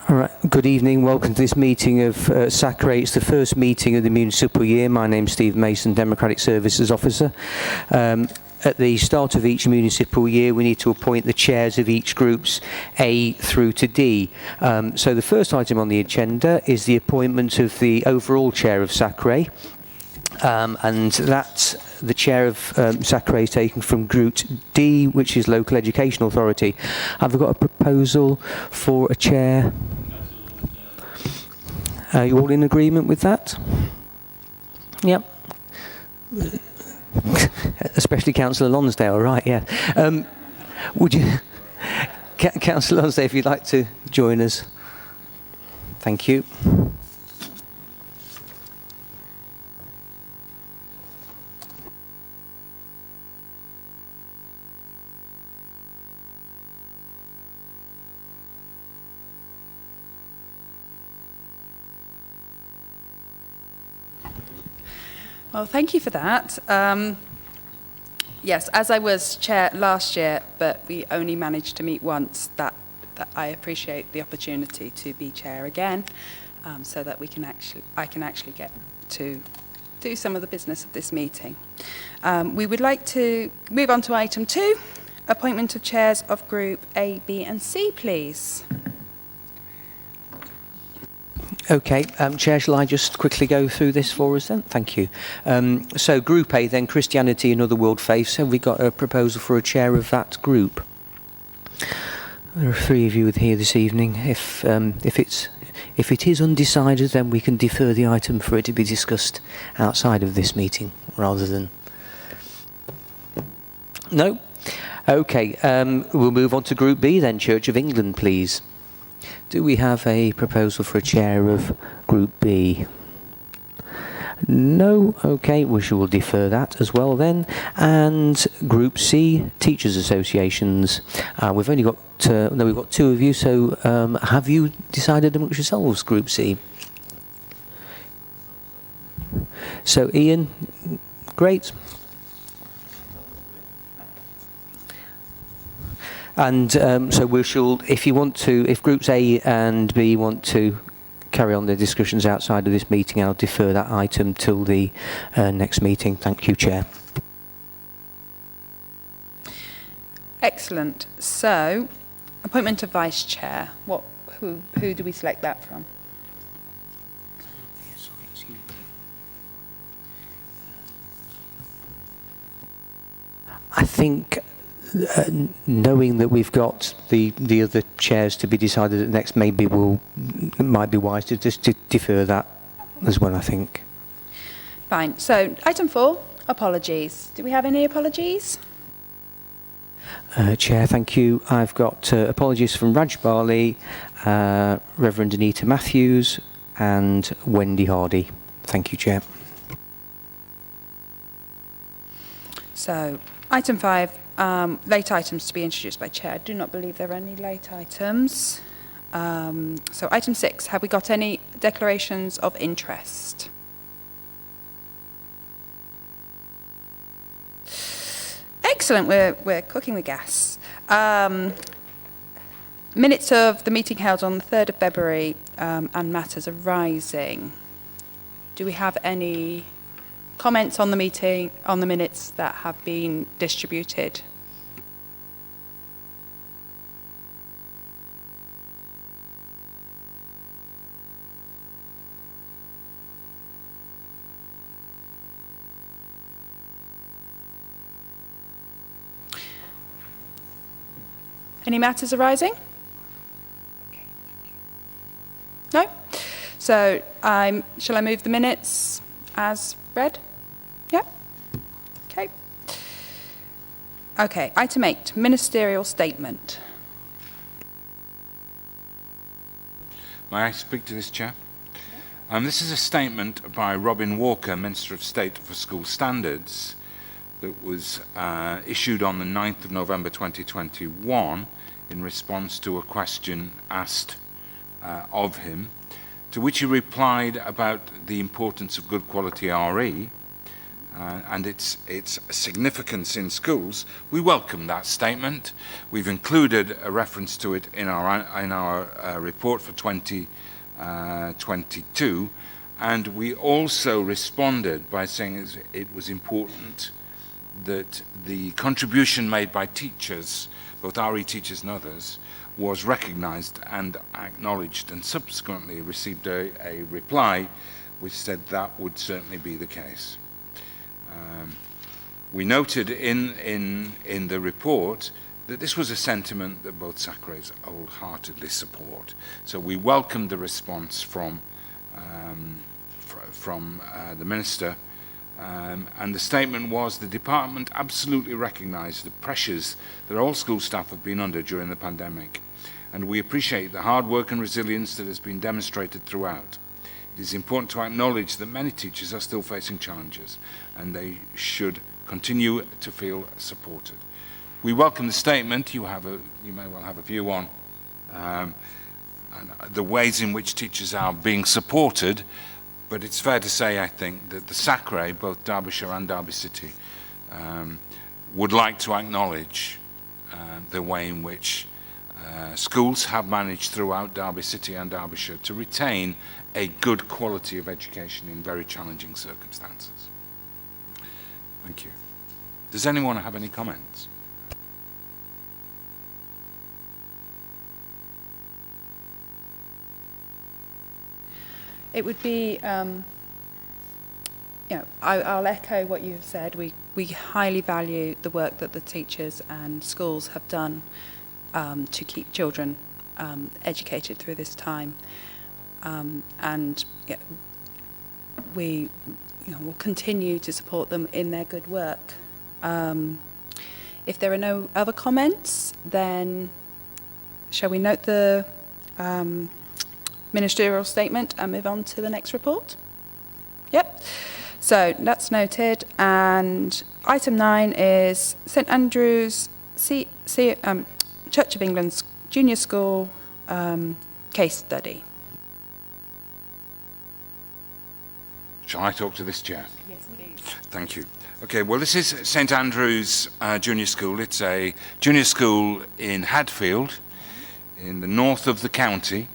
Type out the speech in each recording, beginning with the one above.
All right. Good evening. Welcome to this meeting of SACRA. It's the first meeting of the municipal year. My name's Steve Mason, Democratic Services Officer. At the start of each municipal year, we need to appoint the chairs of each groups A through to D. So the first item on the agenda is the appointment of the overall chair of SACRA. And that's the chair of SACRA is taken from Group D, which is Local Education Authority. Have I got a proposal for a chair? Are you all in agreement with that? Yep. Especially Councillor Lonsdale, right, yeah. Would you, Councillor Lonsdale, if you'd like to join us. Thank you. Well, thank you for that. Yes, as I was chair last year, but we only managed to meet once, that I appreciate the opportunity to be chair again, so that I can actually get to do some of the business of this meeting. We would like to move on to item 2, appointment of chairs of Group A, B and C, please. Okay, Chair, shall I just quickly go through this for us then? Thank you. So Group A then, Christianity and Other World Faiths. Have we got a proposal for a chair of that group? There are 3 of you here this evening. If it is undecided, then we can defer the item for it to be discussed outside of this meeting rather than... No? Okay, we'll move on to Group B then, Church of England, please. Do we have a proposal for a chair of Group B? No? Okay, we shall defer that as well then. And Group C, Teachers Associations. We've only got, we've got 2 of you, so have you decided amongst yourselves, Group C? So Ian, great. And so we shall, if Groups A and B want to carry on their discussions outside of this meeting, I'll defer that item till the next meeting. Thank you, Chair. Excellent. So, appointment of Vice Chair. Who do we select that from? I think... knowing that we've got the other chairs to be decided at next, maybe it might be wise to just defer that as well, I think. Fine. So, item 4, apologies. Do we have any apologies? Chair, thank you. I've got apologies from Raj Barley, Reverend Anita Matthews and Wendy Hardy. Thank you, Chair. So, item 5, late items to be introduced by Chair. I do not believe there are any late items. So item 6, have we got any declarations of interest? Excellent, we're cooking with gas. Minutes of the meeting held on the 3rd of February and matters arising. Do we have any comments on the meeting, on the minutes that have been distributed? Any matters arising? No? So, shall I move the minutes as read? Yeah? Okay. Okay, item 8, Ministerial Statement. May I speak to this, Chair? This is a statement by Robin Walker, Minister of State for School Standards, that was issued on the 9th of November 2021 in response to a question asked of him, to which he replied about the importance of good quality RE, and its significance in schools, we welcome that statement. We've included a reference to it in our report for 2022, and we also responded by saying it was important that the contribution made by teachers, both RE teachers and others, was recognised and acknowledged, and subsequently received a reply which said that would certainly be the case. We noted in the report that this was a sentiment that both Sacraes wholeheartedly support. So we welcomed the response from the Minister, and the statement was the department absolutely recognised the pressures that all school staff have been under during the pandemic, and we appreciate the hard work and resilience that has been demonstrated throughout. It is important to acknowledge that many teachers are still facing challenges, and they should continue to feel supported. We welcome the statement. You may well have a view on the ways in which teachers are being supported, but it's fair to say, I think, that the Sacrae, both Derbyshire and Derby City, would like to acknowledge the way in which schools have managed throughout Derby City and Derbyshire to retain a good quality of education in very challenging circumstances. Thank you. Does anyone have any comments? It would be, I'll echo what you've said. We highly value the work that the teachers and schools have done to keep children educated through this time. We will continue to support them in their good work. If there are no other comments, then shall we note the ministerial statement and move on to the next report? Yep. So that's noted. And item 9 is St Andrew's Church of England's Junior School case study. Shall I talk to this chair? Yes, please. Thank you. Okay, well, this is St Andrew's Junior School. It's a junior school in Hadfield, in the north of the county,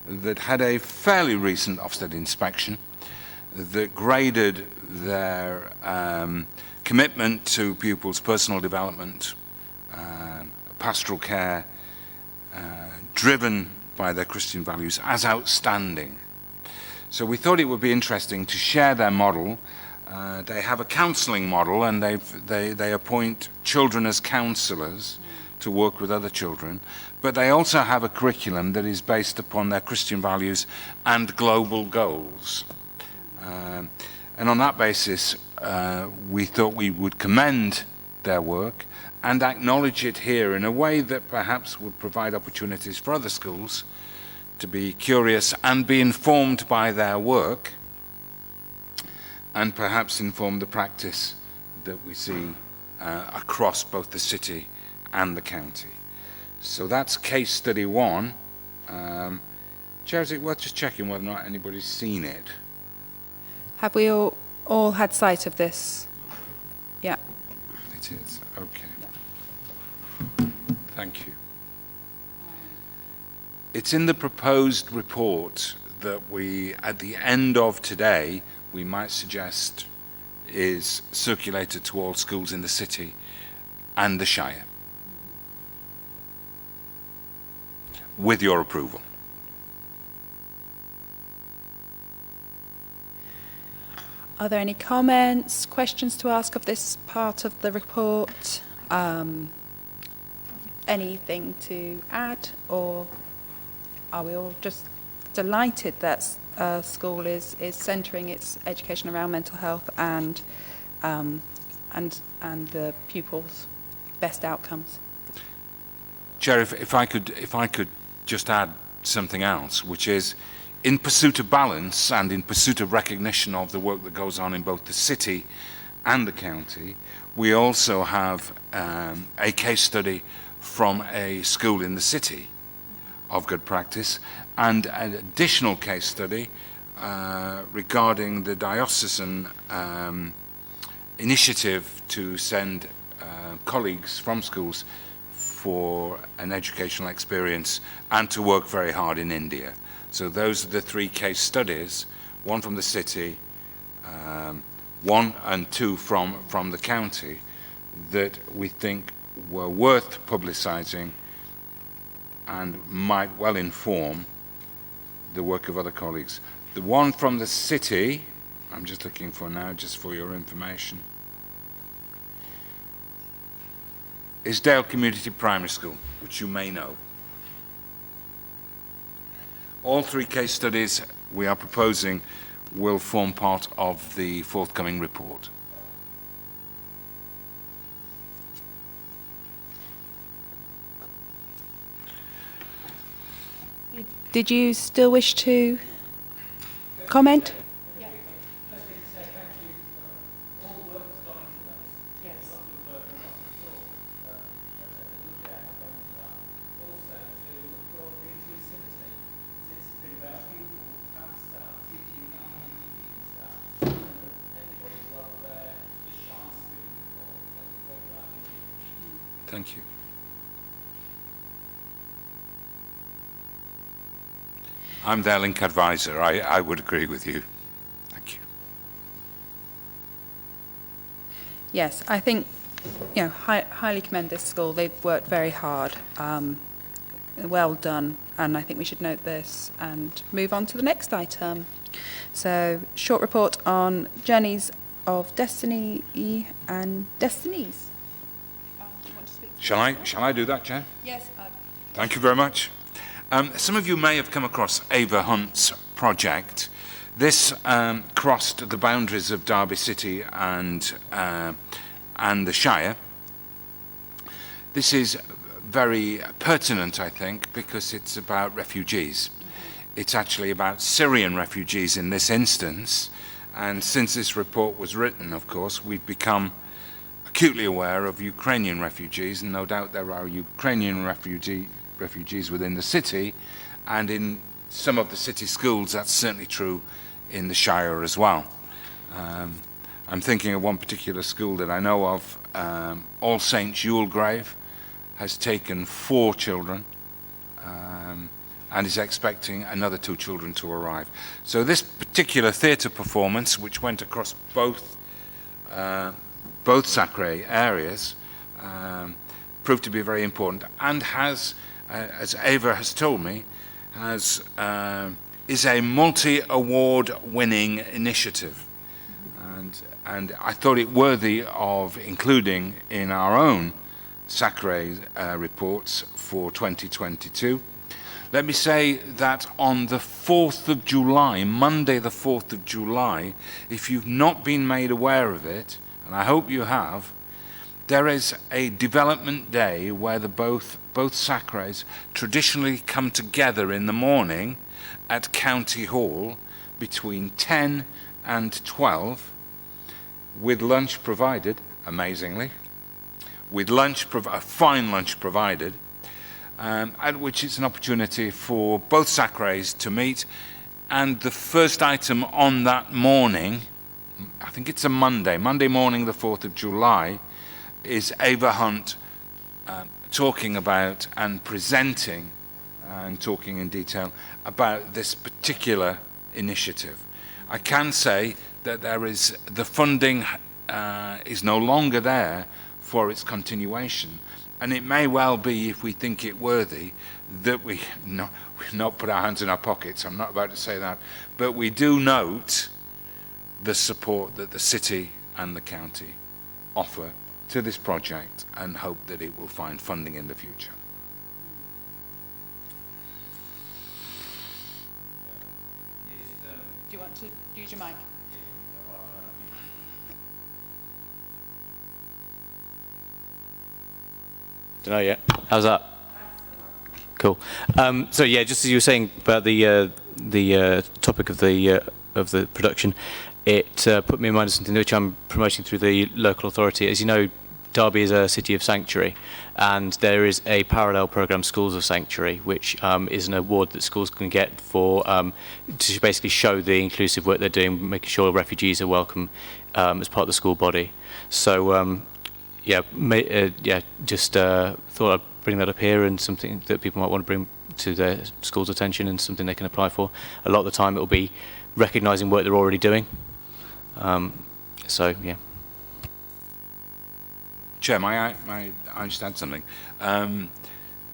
that had a fairly recent Ofsted inspection that graded their commitment to pupils' personal development, pastoral care, driven by their Christian values, as outstanding. So we thought it would be interesting to share their model. They have a counselling model, and they appoint children as counsellors to work with other children, but they also have a curriculum that is based upon their Christian values and global goals. And on that basis, we thought we would commend their work and acknowledge it here in a way that perhaps would provide opportunities for other schools to be curious and be informed by their work, and perhaps inform the practice that we see across both the city and the county. So that's case study 1. Chair, is it worth just checking whether or not anybody's seen it? Have we all had sight of this? Yeah. It is, okay. Yeah. Thank you. It's in the proposed report that we, at the end of today, we might suggest is circulated to all schools in the city and the Shire, with your approval. Are there any comments, questions to ask of this part of the report? Anything to add, or are we all just delighted that school is centering its education around mental health and the pupils' best outcomes? Chair, if I could just add something else, which is, in pursuit of balance and in pursuit of recognition of the work that goes on in both the city and the county, we also have a case study from a school in the city of good practice, and an additional case study regarding the diocesan initiative to send colleagues from schools for an educational experience and to work very hard in India. So those are the 3 case studies, one from the city, 1 and 2 from the county, that we think were worth publicising and might well inform the work of other colleagues. The one from the city, I'm just looking for now, just for your information, is Dale Community Primary School, which you may know. All 3 case studies we are proposing will form part of the forthcoming report. Did you still wish to comment? Thank you. I'm their link advisor. I would agree with you. Thank you. Yes, I think, highly commend this school. They've worked very hard. Well done. And I think we should note this and move on to the next item. So, short report on Journeys of Destiny and Destinies. Shall I do that, Chair? Yes. Thank you very much. Some of you may have come across Ava Hunt's project. This crossed the boundaries of Derby City and the Shire. This is very pertinent, I think, because it's about refugees. It's actually about Syrian refugees in this instance. And since this report was written, of course, we've become acutely aware of Ukrainian refugees, and no doubt there are Ukrainian refugees within the city, and in some of the city schools that's certainly true in the Shire as well. I'm thinking of one particular school that I know of, All Saints Yulegrave, has taken 4 children and is expecting another 2 children to arrive. So this particular theatre performance, which went across both Sacre areas, proved to be very important, and has, as Ava has told me, is a multi-award winning initiative, and I thought it worthy of including in our own Sacre reports for 2022. Let me say that on the 4th of July, Monday the 4th of July, if you've not been made aware of it, and I hope you have, there is a development day where both Sacres traditionally come together in the morning at County Hall between 10 and 12, with lunch provided, amazingly, with a fine lunch provided, at which it's an opportunity for both Sacres to meet. And the first item on that morning, I think it's a Monday morning, the 4th of July, is Ava Hunt talking about and presenting and talking in detail about this particular initiative. I can say that the funding is no longer there for its continuation, and it may well be, if we think it worthy, that we not put our hands in our pockets. I'm not about to say that, but we do note the support that the city and the county offer to this project and hope that it will find funding in the future. Do you want to use your mic? Don't know yet. How's that? Cool. So yeah, just as you were saying about the topic of the production, it put me in mind of something which I'm promoting through the local authority. As you know, Derby is a city of sanctuary, and there is a parallel programme, Schools of Sanctuary, which is an award that schools can get for to basically show the inclusive work they're doing, making sure refugees are welcome as part of the school body. So just thought I'd bring that up here, and something that people might want to bring to their school's attention, and something they can apply for. A lot of the time it will be recognising work they're already doing. Chair, may I just add something?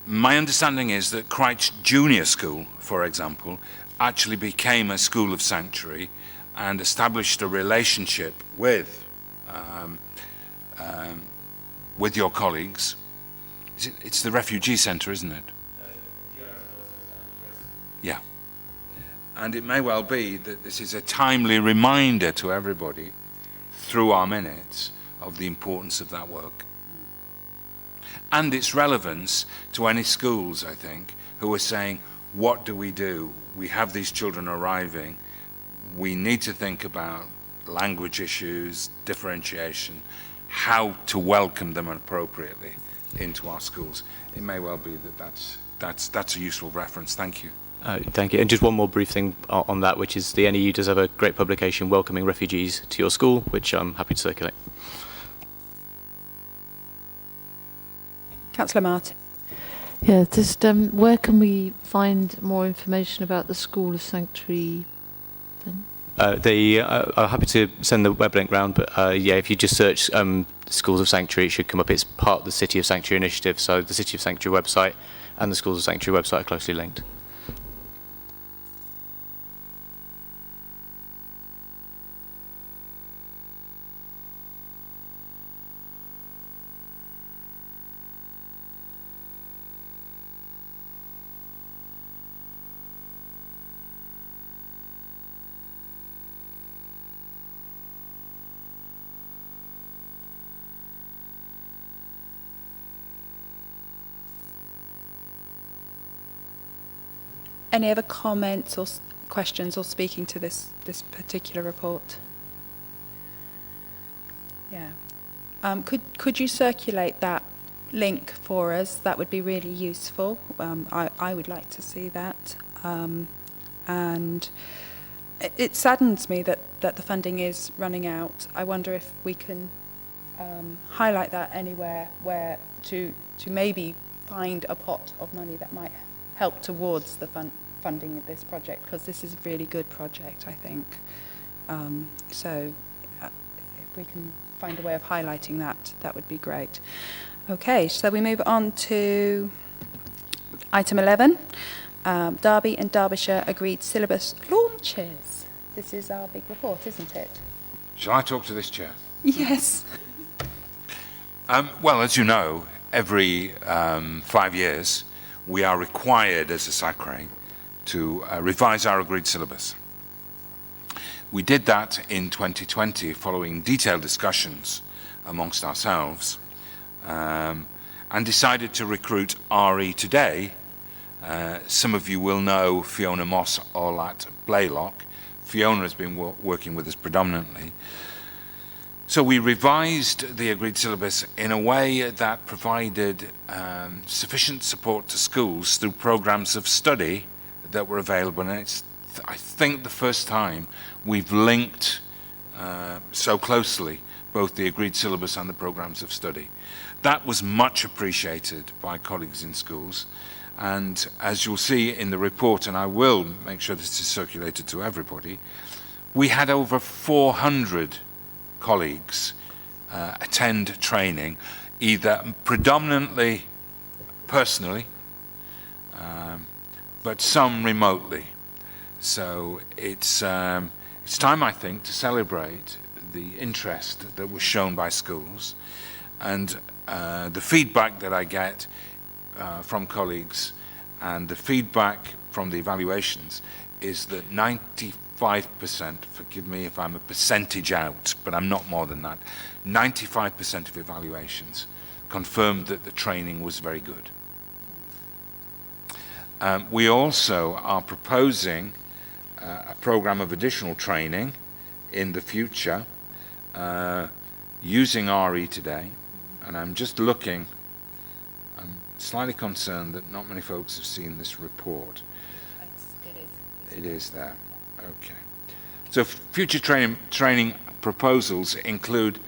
My understanding is that Crouch Junior School, for example, actually became a school of sanctuary and established a relationship with your colleagues. It's the refugee centre, isn't it? Yeah. And it may well be that this is a timely reminder to everybody through our minutes of the importance of that work. And its relevance to any schools, I think, who are saying, what do? We have these children arriving. We need to think about language issues, differentiation, how to welcome them appropriately into our schools. It may well be that that's a useful reference. Thank you. Thank you. And just one more brief thing on that, which is the NEU does have a great publication welcoming refugees to your school, which I'm happy to circulate. Councillor Martin. Yeah, just where can we find more information about the School of Sanctuary then? I'm happy to send the web link round, but if you just search Schools of Sanctuary, it should come up. It's part of the City of Sanctuary initiative, so the City of Sanctuary website and the Schools of Sanctuary website are closely linked. Any other comments or questions or speaking to this particular report? Yeah. Could you circulate that link for us? That would be really useful. I would like to see that. And it saddens me that the funding is running out. I wonder if we can highlight that anywhere where to maybe find a pot of money that might help towards the funding of this project, because this is a really good project, I think. So if we can find a way of highlighting that, that would be great. Okay, so we move on to item 11. Derby and Derbyshire agreed syllabus launches. This is our big report, isn't it? Shall I talk to this chair? Yes. Well, as you know, every 5 years, we are required as a SACRE to revise our agreed syllabus. We did that in 2020 following detailed discussions amongst ourselves and decided to recruit RE today. Some of you will know Fiona Moss all at Blaylock. Fiona has been working with us predominantly. So we revised the agreed syllabus in a way that provided sufficient support to schools through programs of study that were available. And it's, I think, the first time we've linked so closely both the agreed syllabus and the programs of study. That was much appreciated by colleagues in schools. And as you'll see in the report, and I will make sure this is circulated to everybody, we had over 400 colleagues attend training, either predominantly personally, but some remotely. So it's time, I think, to celebrate the interest that was shown by schools, and the feedback that I get from colleagues and the feedback from the evaluations is that 95%, forgive me if I'm a percentage out, but I'm not more than that, 95% of evaluations confirmed that the training was very good. We also are proposing a program of additional training in the future using RE today, And I'm just looking, I'm slightly concerned that not many folks have seen this report. It is there. Okay. So future training proposals include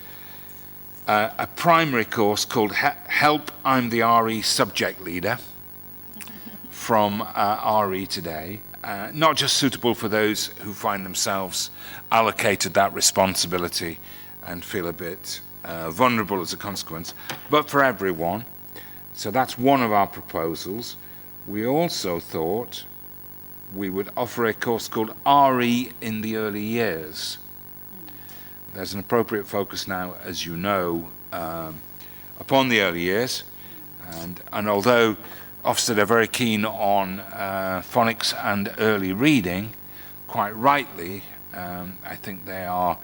a primary course called Help, I'm the RE Subject Leader from RE Today. Not just suitable for those who find themselves allocated that responsibility and feel a bit vulnerable as a consequence, but for everyone. So that's one of our proposals. We also thought we would offer a course called RE in the Early Years. There's an appropriate focus now, as you know, upon the early years, and although Ofsted are very keen on phonics and early reading, quite rightly, I think they are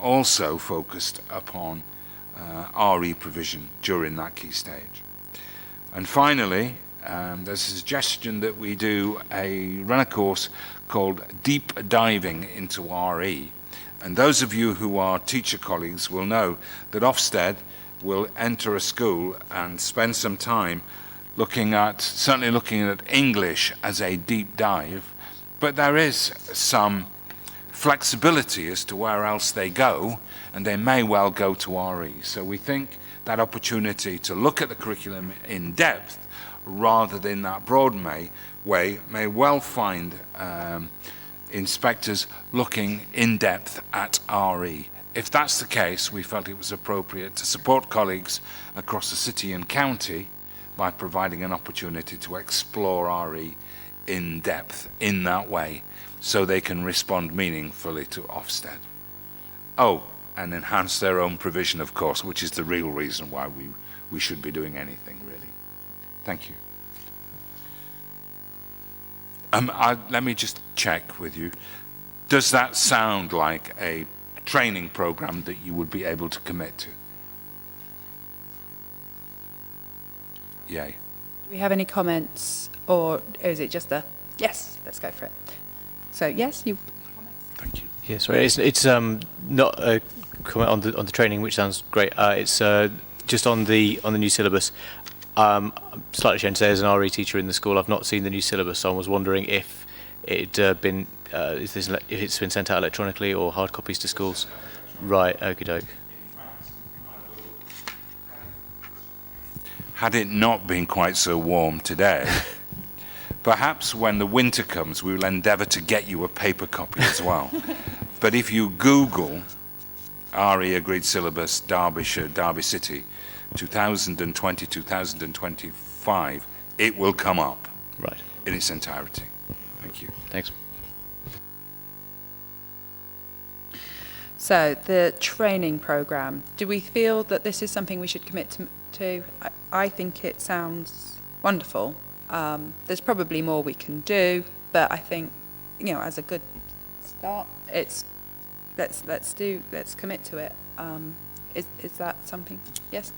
also focused upon RE provision during that key stage. And finally, there's a suggestion that we run a course called Deep Diving into RE. And those of you who are teacher colleagues will know that Ofsted will enter a school and spend some time certainly looking at English as a deep dive, but there is some flexibility as to where else they go, and they may well go to RE. So we think that opportunity to look at the curriculum in depth rather than that broad way may well find inspectors looking in depth at RE. If that's the case, we felt it was appropriate to support colleagues across the city and county by providing an opportunity to explore RE in depth in that way, so they can respond meaningfully to Ofsted. Oh, and enhance their own provision, of course, which is the real reason why we should be doing anything, really. Thank you. Let me just check with you. Does that sound like a training program that you would be able to commit to? Yay. Do we have any comments, or is it just a yes, let's go for it? So yes, you. Thank you. Yeah, sorry, it's not a comment on the training, which sounds great. It's just on the new syllabus. I'm slightly ashamed to say, as an RE teacher in the school, I've not seen the new syllabus, so I was wondering if it been if it's been sent out electronically or hard copies to schools. Right, okie doke. Had it not been quite so warm today, perhaps when the winter comes, we will endeavour to get you a paper copy as well. But if you Google RE Agreed Syllabus, Derbyshire, Derby City, 2020-2025, it will come up Right. in its entirety. Thank you. Thanks. So the training program, do we feel that this is something we should commit to? I think it sounds wonderful. There's probably more we can do, but I think, as a good start, let's commit to it. Is that something? Yes.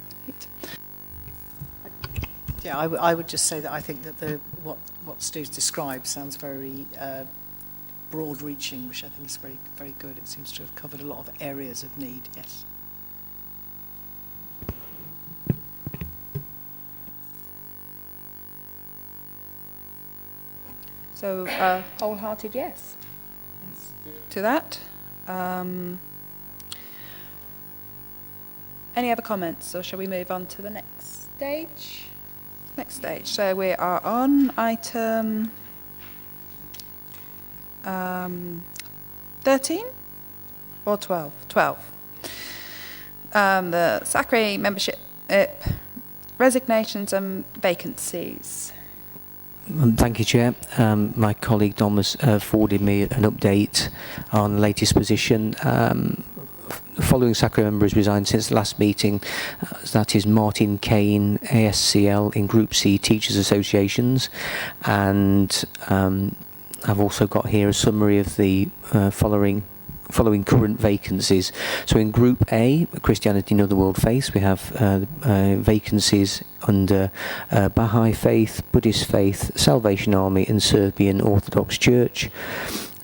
Yeah, I would just say that I think that what Stu's described sounds very broad-reaching, which I think is very, very good. It seems to have covered a lot of areas of need. Yes. So wholehearted yes to that. Any other comments, or shall we move on to the next stage? So we are on item 13 or 12? 12. The SACRE membership, resignations and vacancies. Thank you, Chair. My colleague Dom has forwarded me an update on the latest position. Following SACRE member has resigned since the last meeting. That is Martin Kane, ASCL in Group C Teachers Associations, and I've also got here a summary of the following current vacancies. So in Group A, Christianity and Other World Faiths, we have vacancies under Baha'i Faith, Buddhist Faith, Salvation Army and Serbian Orthodox Church.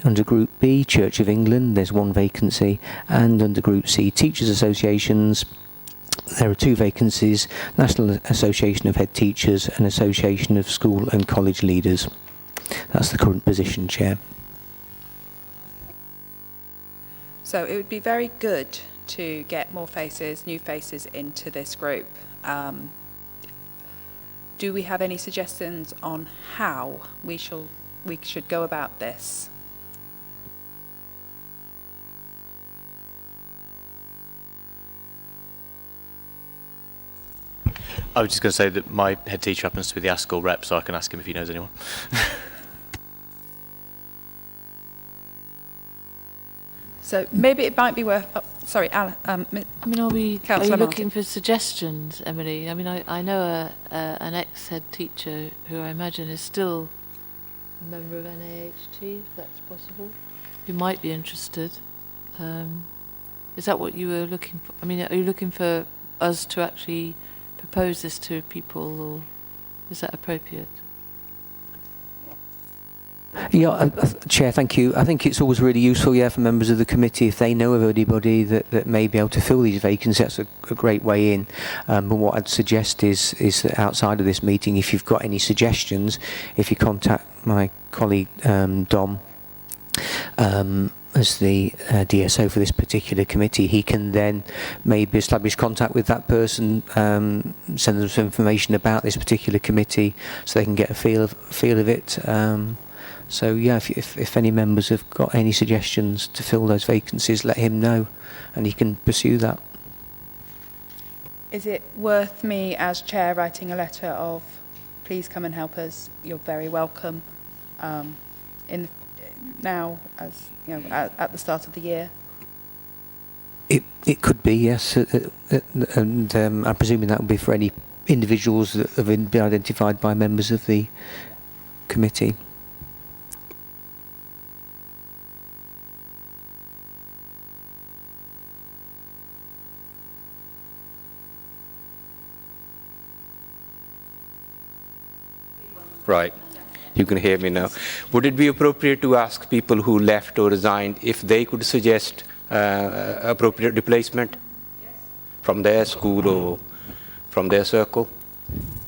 Under Group B, Church of England, there's one vacancy, and under Group C, Teachers Associations, there are 2 vacancies, National Association of Head Teachers and Association of School and College Leaders. That's the current position, Chair. So it would be very good to get more faces, new faces into this group. Do we have any suggestions on how we should go about this? I was just going to say that my head teacher happens to be the ASCL rep, so I can ask him if he knows anyone. So maybe it might be worth. Oh, sorry, Alan. I mean, are you Councillor looking Martin. for suggestions, Emily? I mean, I know an ex-head teacher who I imagine is still a member of NAHT, if that's possible, who might be interested. Is that what you were looking for? I mean, are you looking for us to actually propose this to people, or is that appropriate? Yeah, Chair, thank you. I think it's always really useful, for members of the committee, if they know of anybody that may be able to fill these vacancies. That's a great way in. But what I'd suggest is that outside of this meeting, if you've got any suggestions, if you contact my colleague Dom, as the DSO for this particular committee, he can then maybe establish contact with that person, send them some information about this particular committee so they can get a feel of it. So yeah, if any members have got any suggestions to fill those vacancies, let him know and he can pursue that. Is it worth me as chair writing a letter of, please come and help us, you're very welcome, now as you know at the start of the year? It could be, yes, and I'm presuming that would be for any individuals that have been identified by members of the committee. Right. You can hear me now. Would it be appropriate to ask people who left or resigned if they could suggest appropriate replacement from their school or from their circle?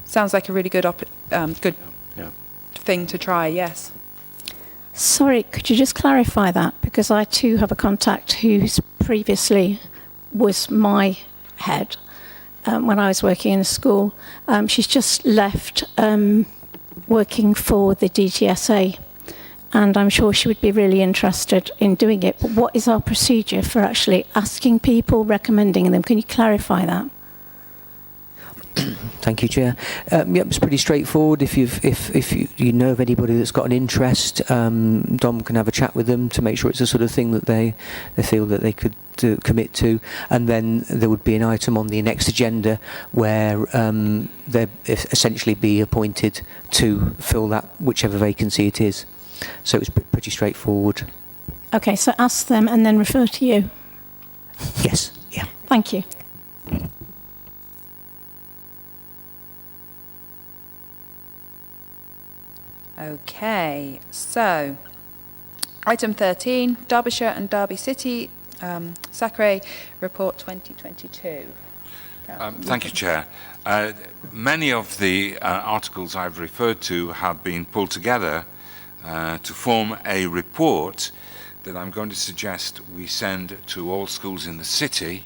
Sounds like a really good good Yeah. thing to try. Yes. Sorry, could you just clarify that? Because I too have a contact who's previously was my head when I was working in a school. She's just left working for the DTSA, and I'm sure she would be really interested in doing it. But what is our procedure for actually asking people, recommending them? Can you clarify that? Thank you, Chair. Yep, it's pretty straightforward. If you know of anybody that's got an interest, Dom can have a chat with them to make sure it's the sort of thing that they feel that they could commit to, and then there would be an item on the next agenda where they'd essentially be appointed to fill that whichever vacancy it is. So it's pretty straightforward. Okay, so ask them and then refer to you. Yes. Yeah. Thank you. Okay, so item 13, Derbyshire and Derby City, SACRE Report 2022. Thank you, Chair. Many of the articles I've referred to have been pulled together to form a report that I'm going to suggest we send to all schools in the city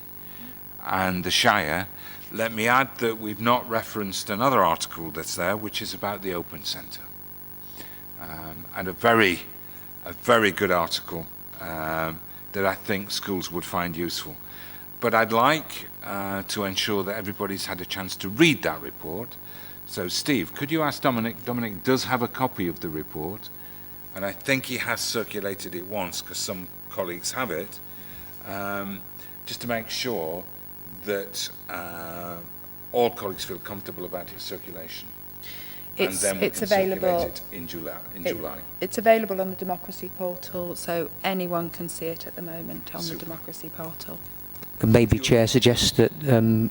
and the Shire. Let me add that we've not referenced another article that's there, which is about the Open Centre. And a very good article that I think schools would find useful. But I'd like to ensure that everybody's had a chance to read that report. So Steve, could you ask Dominic? Dominic does have a copy of the report, and I think he has circulated it once because some colleagues have it, just to make sure that all colleagues feel comfortable about its circulation. It's can available circulate it in July. It's available on the Democracy Portal, so anyone can see it at the moment on the Democracy Portal. And maybe Chair suggests that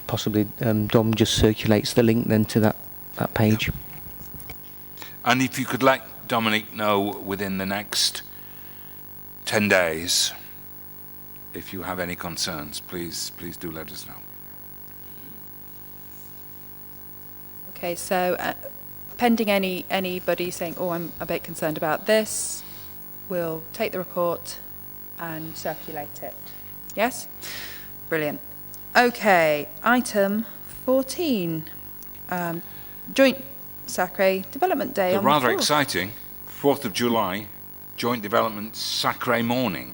possibly Dom just circulates the link then to that page. And if you could let Dominic know within the next 10 days, if you have any concerns, please do let us know. Okay, so pending anybody saying, oh, I'm a bit concerned about this, we'll take the report and circulate it. Yes? Brilliant. Okay, item 14, joint Sacre Development Day The on rather the 4th. exciting 4th of July Joint Development Sacre morning.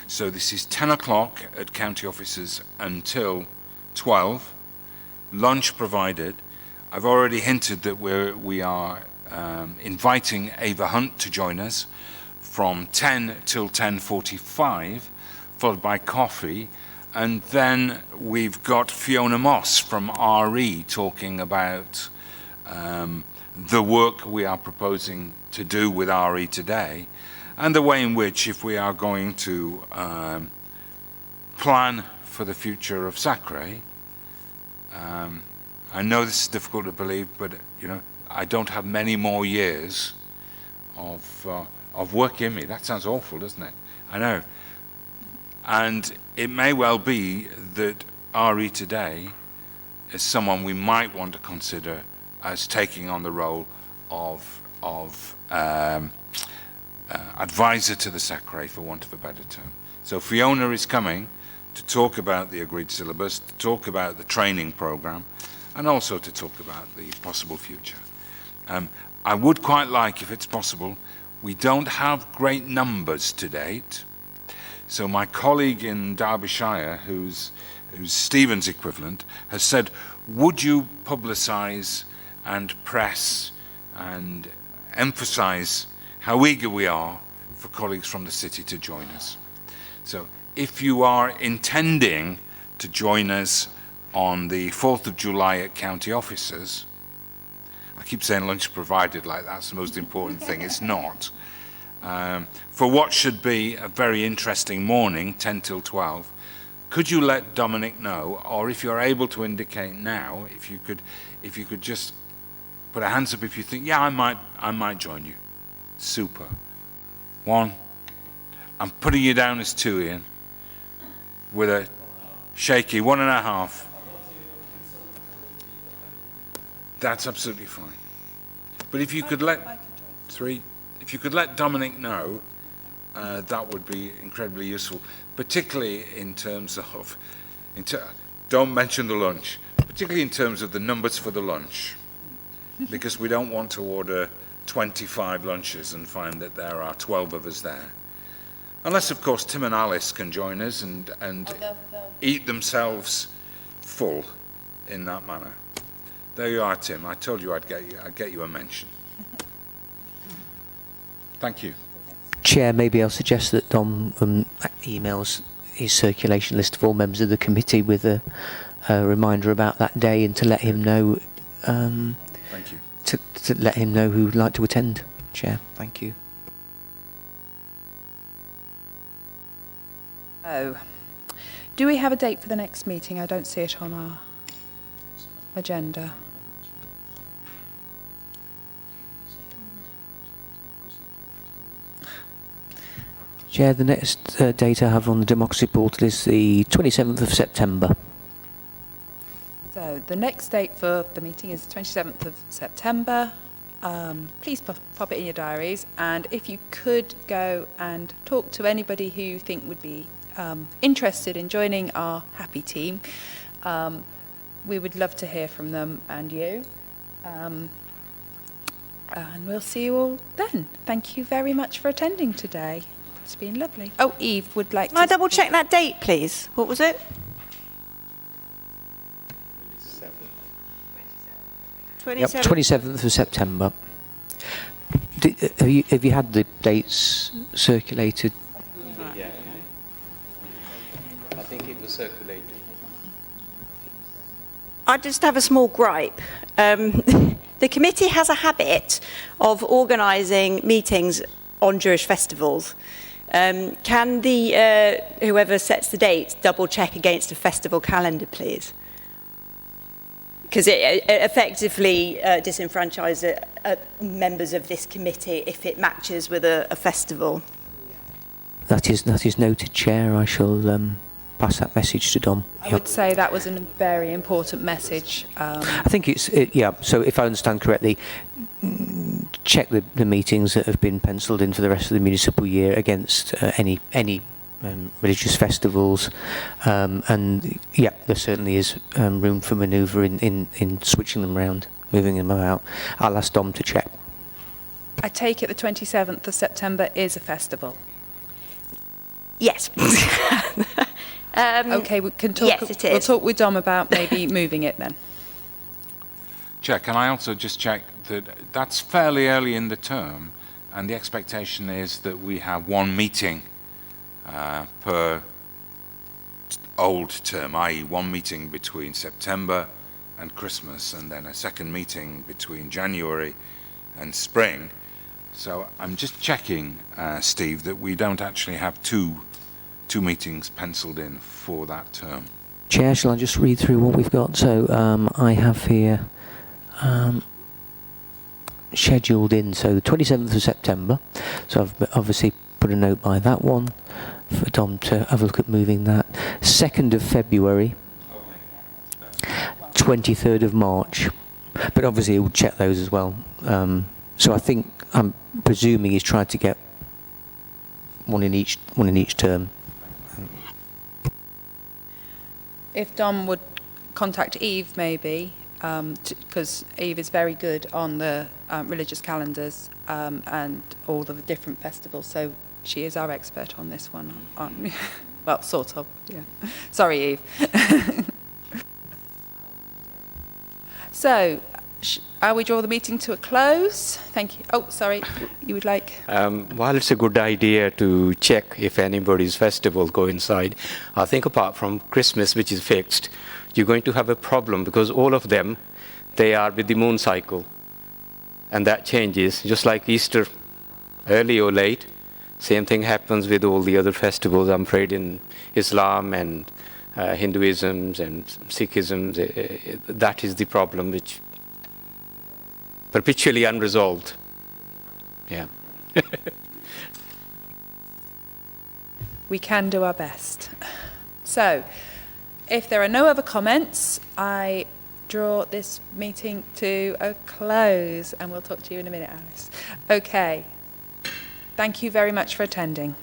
So this is 10 o'clock at county offices until 12. Lunch provided. I've already hinted that we are inviting Ava Hunt to join us from 10 till 10:45, followed by coffee. And then we've got Fiona Moss from RE talking about the work we are proposing to do with RE today, and the way in which, if we are going to plan for the future of Sacre, I know this is difficult to believe, but I don't have many more years of work in me. That sounds awful, doesn't it? I know. And it may well be that RE today is someone we might want to consider as taking on the role of advisor to the Sacre, for want of a better term. So Fiona is coming to talk about the agreed syllabus, to talk about the training programme, and also to talk about the possible future. I would quite like, if it's possible, we don't have great numbers to date, so my colleague in Derbyshire, who's Stephen's equivalent, has said, would you publicise and press and emphasise how eager we are for colleagues from the city to join us. So if you are intending to join us on the 4th of July at county offices, I keep saying lunch provided like that's the most important thing, it's not. For what should be a very interesting morning, 10 till 12, could you let Dominic know, or if you're able to indicate now, if you could just put a hands up if you think, yeah, I might join you. Super. 1. I'm putting you down as 2, Ian, with a shaky 1.5. That's absolutely fine. But if you could let 3, if you could let Dominic know, that would be incredibly useful, particularly in terms of, don't mention the lunch, particularly in terms of the numbers for the lunch, because we don't want to order 25 lunches and find that there are 12 of us there. Unless, of course, Tim and Alice can join us and eat themselves full in that manner. There you are, Tim. I told you I'd get you a mention. Thank you. Chair, maybe I'll suggest that Dom emails his circulation list of all members of the committee with a reminder about that day, and to let him know. Thank you. To let him know who would like to attend. Chair, thank you. Oh, do we have a date for the next meeting? I don't see it on our agenda. Chair, the next date I have on the democracy portal is the 27th of September. So the next date for the meeting is the 27th of September. Please pop it in your diaries, and if you could go and talk to anybody who you think would be interested in joining our happy team, we would love to hear from them and you. And we'll see you all then. Thank you very much for attending today. It's been lovely. Oh, Eve would like Can I to... double check that date, please? What was it? 27th. Yep, 27th of September. Have you had the dates circulated? Yeah. I think it was circulated. I just have a small gripe. The committee has a habit of organising meetings on Jewish festivals. Can the whoever sets the dates double check against a festival calendar, please? Because it effectively disenfranchises members of this committee if it matches with a festival. That is noted, Chair. I shall pass that message to Dom. I would say that was a very important message. I think yeah, so if I understand correctly, check the meetings that have been penciled in for the rest of the municipal year against any religious festivals, and yeah, there certainly is room for manoeuvre in switching them around, moving them about. I'll ask Dom to check. I take it the 27th of September is a festival. Yes. Okay, we can talk. Yes, it is. We'll talk with Dom about maybe moving it then. Chair, can I also just check that that's fairly early in the term, and the expectation is that we have one meeting per old term, i.e. one meeting between September and Christmas, and then a second meeting between January and spring. So I'm just checking, Steve, that we don't actually have two meetings penciled in for that term. Chair, shall I just read through what we've got? So I have here scheduled in, so the 27th of September, so I've obviously put a note by that one for Dom to have a look at moving that. 2nd of February, 23rd of March, but obviously he'll check those as well. So I think, I'm presuming he's tried to get one in each term. If Dom would contact Eve maybe, because Eve is very good on the religious calendars and all of the different festivals, so she is our expert on this one. Well, sort of, yeah. Sorry, Eve. So, I will draw the meeting to a close. Thank you. Oh, sorry, you would like? While it's a good idea to check if anybody's festival coincide, I think apart from Christmas, which is fixed, you're going to have a problem because all of them, they are with the moon cycle. And that changes, just like Easter, early or late. Same thing happens with all the other festivals, I'm afraid, in Islam and Hinduism and Sikhism. That is the problem which perpetually unresolved. Yeah. We can do our best. So, if there are no other comments, I draw this meeting to a close, and we'll talk to you in a minute, Alice. Okay. Thank you very much for attending.